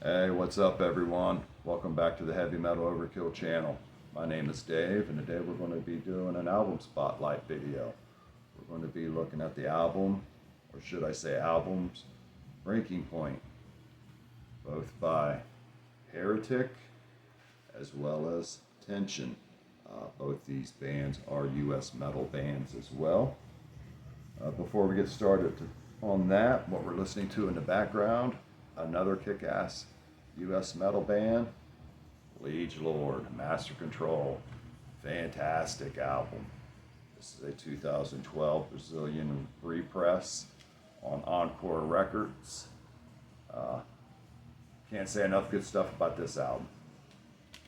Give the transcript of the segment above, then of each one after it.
Hey, what's up everyone? Welcome back to the Heavy Metal Overkill channel. My name is Dave, and today we're going to be doing an album spotlight video. We're going to be looking at the album, or should I say albums, Breaking Point, both by Heretic as well as Tension. Both these bands are US metal bands as well. Before we get started on that, what we're listening to in the background, another kick-ass US metal band, Liege Lord, Master Control. Fantastic album. This is a 2012 Brazilian repress on Encore Records. Can't say enough good stuff about this album.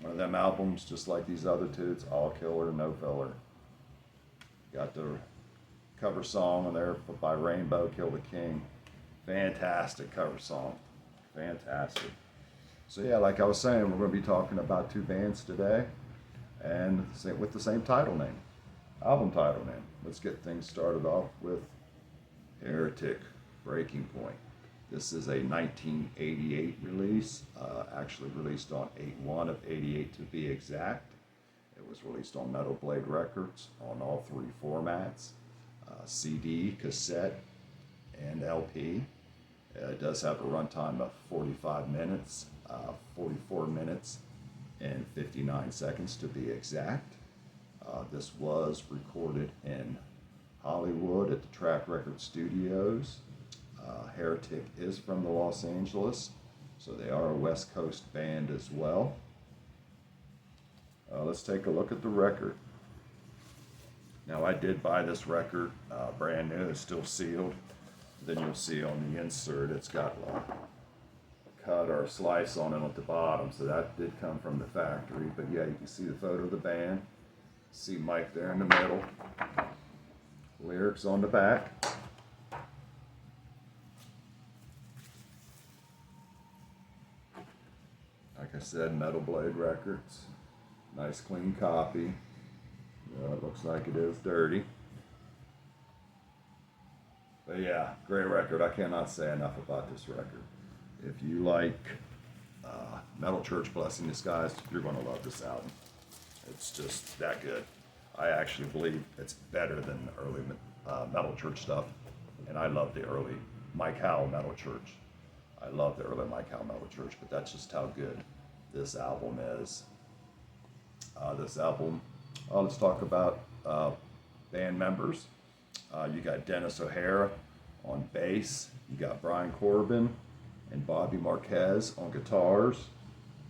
One of them albums, just like these other two, it's all killer, no filler. Got the cover song on there by Rainbow, Kill the King. Fantastic cover song. Fantastic. So yeah, like I was saying, we're going to be talking about two bands today, and with the same title name, album title name. Let's get things started off with Heretic, Breaking Point. This is a 1988 release, actually released on 8/1 of 88 to be exact. It was released on Metal Blade Records on all three formats, CD, cassette, and LP. It does have a runtime of 45 minutes, 44 minutes and 59 seconds to be exact. This was recorded in Hollywood at the Track Record Studios. Heretic is from the Los Angeles, so they are a West Coast band as well. Let's take a look at the record. Now, I did buy this record brand new, it's still sealed. Then you'll see on the insert it's got a cut or a slice on it at the bottom, so that did come from the factory. But yeah, you can see the photo of the band, see Mike there in the middle, lyrics on the back. Like I said, Metal Blade Records, nice clean copy. It looks like it is dirty. But yeah, great record. I cannot say enough about this record. If you like Metal Church Blessing Disguised, you're going to love this album. It's just that good. I actually believe it's better than the early Metal Church stuff. And I love the early Mike Howe Metal Church. I love the early Mike Howe Metal Church, but that's just how good this album is. Let's talk about band members. You got Dennis O'Hara on bass. You got Brian Corbin and Bobby Marquez on guitars.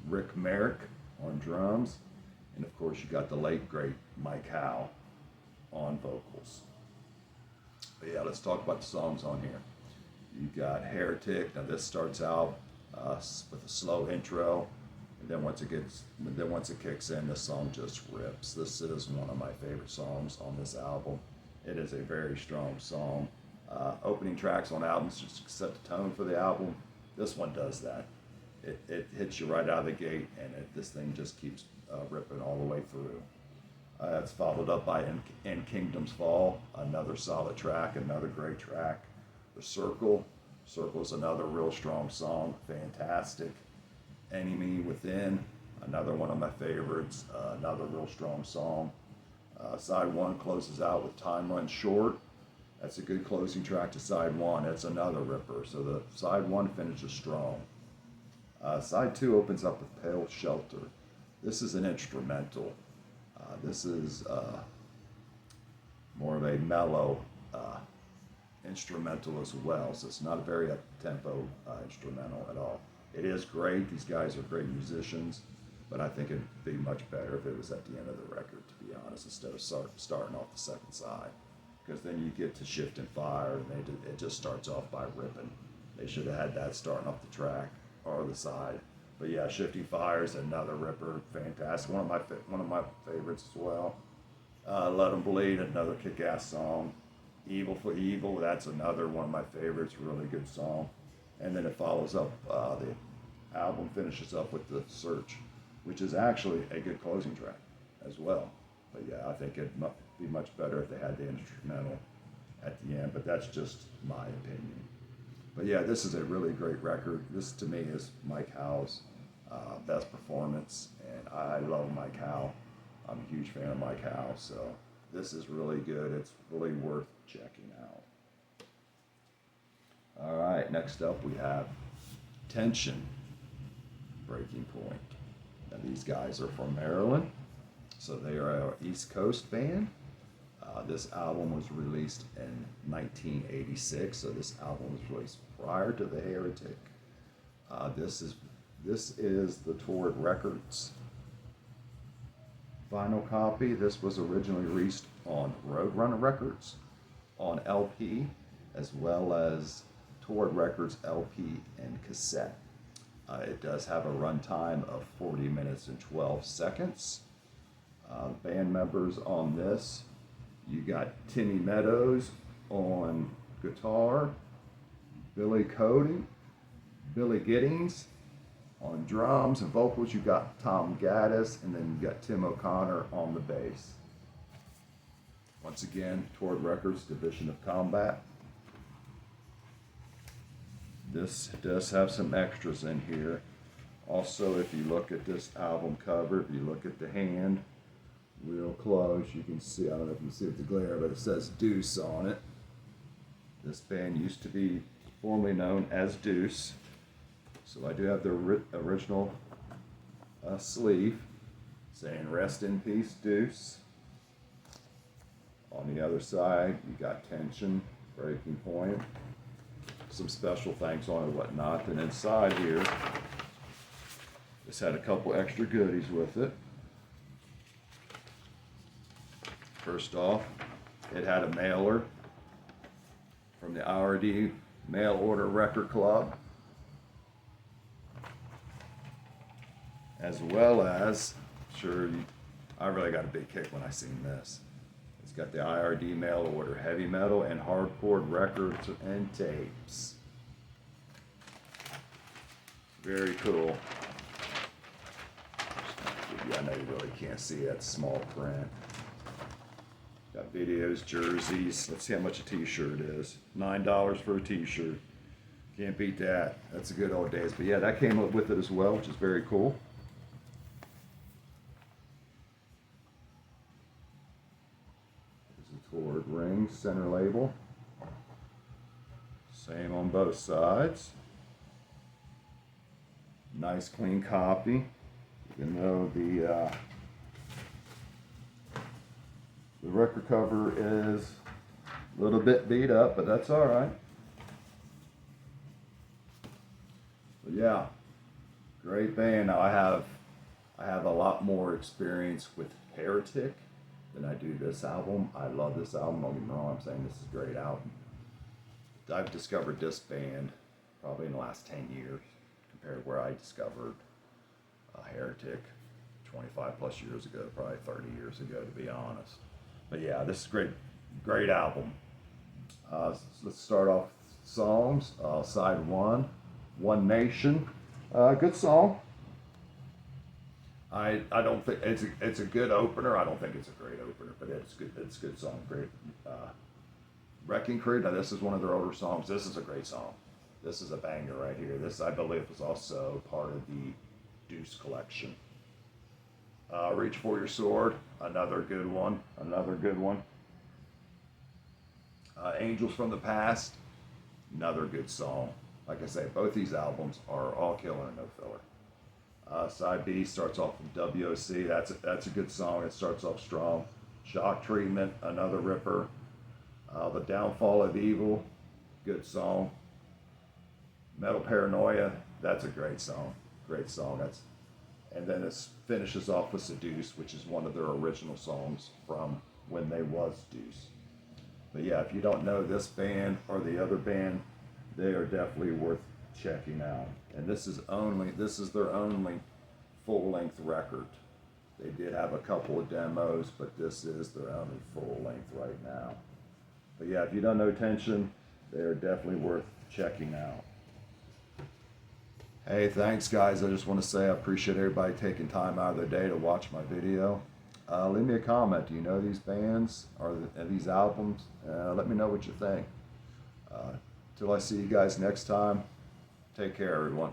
Rick Merrick on drums. And of course, you got the late, great Mike Howe on vocals. But yeah, let's talk about the songs on here. You got Heretic. Now this starts out with a slow intro. And then once it kicks in, the song just rips. This is one of my favorite songs on this album. It is a very strong song. Opening tracks on albums just set the tone for the album. This one does that. It hits you right out of the gate, and this thing just keeps ripping all the way through. It's followed up by In Kingdom's Fall, another solid track, another great track. The Circle's another real strong song, fantastic. Enemy Within, another one of my favorites, another real strong song. Side one closes out with Time Runs Short. That's a good closing track to side one. It's another ripper. So the side one finishes strong. Side two opens up with Pale Shelter. This is an instrumental. This is more of a mellow instrumental as well. So it's not a very up-tempo instrumental at all. It is great. These guys are great musicians. But I think it'd be much better if it was at the end of the record, to be honest, instead of starting off the second side. Because then you get to Shifting Fire, and it just starts off by ripping. They should have had that starting off the track or the side. But yeah, Shifting Fire is another ripper, fantastic. One of my favorites as well. Let 'Em Bleed, another kick-ass song. Evil for Evil, that's another one of my favorites, really good song. And then it follows up, the album finishes up with The Search, which is actually a good closing track as well. But yeah, I think it'd be much better if they had the instrumental at the end, but that's just my opinion. But yeah, this is a really great record. This to me is Mike Howe's best performance, and I love Mike Howe. I'm a huge fan of Mike Howe, so this is really good. It's really worth checking out. All right, next up we have Tension, Breaking Point. Now these guys are from Maryland, so they are an East Coast band. This album was released in 1986, so this album was released prior to the Heretic. This is the Toured Records vinyl copy. This was originally released on Roadrunner Records on LP, as well as Toured Records LP and cassette. It does have a runtime of 40 minutes and 12 seconds. Band members on this, you got Timmy Meadows on guitar, Billy Cody, Billy Giddings on drums and vocals. You got Tom Gaddis, and then you got Tim O'Connor on the bass. Once again, Toured Records, Division of Combat. This does have some extras in here. Also, if you look at this album cover, if you look at the hand real close, you can see, I don't know if you can see with the glare, but it says Deuce on it. This band used to be formerly known as Deuce. So I do have the original sleeve saying Rest in Peace, Deuce. On the other side, you got Tension, Breaking Point. Some special thanks on it and whatnot. And inside here, this had a couple extra goodies with it. First off, it had a mailer from the IRD Mail Order Record Club, as well as, I really got a big kick when I seen this. It's got the IRD Mail Order Heavy Metal and Hardcore Records and Tapes. Very cool. I know you really can't see that small print. Got videos, jerseys. Let's see how much a t-shirt is. $9 for a t-shirt. Can't beat that. That's the good old days. But yeah, that came up with it as well, which is very cool. There's a Toured ring, center label. Same on both sides. Nice clean copy. Even though the record cover is a little bit beat up, but that's all right. But yeah, great band. Now I have a lot more experience with Heretic than I do this album. I love this album. Don't get me wrong. I'm saying this is a great album. I've discovered this band probably in the last 10 years compared to where I discovered Heretic 25 plus years ago, probably 30 years ago, to be honest. But yeah, this is a great album. Let's start off with songs. Side one, One Nation. Good song. I don't think it's a good opener. I don't think it's a great opener, but it's good. It's a good song. Great. Wrecking Crew. Now this is one of their older songs. This is a great song. This is a banger right here. This, I believe, was also part of the Deuce collection. Reach for Your Sword, another good one. Angels from the Past, another good song. Like I say, both these albums are all killer and no filler. Side B starts off with WOC. That's a good song. It starts off strong. Shock Treatment, another ripper. The Downfall of Evil, good song. Metal Paranoia, that's a great song. And then it finishes off with Seduce, which is one of their original songs from when they was Deuce. But yeah, if you don't know this band or the other band, they are definitely worth checking out. And this is their only full-length record. They did have a couple of demos, but this is their only full-length right now. But yeah, if you don't know Tension, they are definitely worth checking out. Hey, thanks guys. I just want to say I appreciate everybody taking time out of their day to watch my video. Leave me a comment. Do you know these bands or these albums? Let me know what you think. Till I see you guys next time, take care, everyone.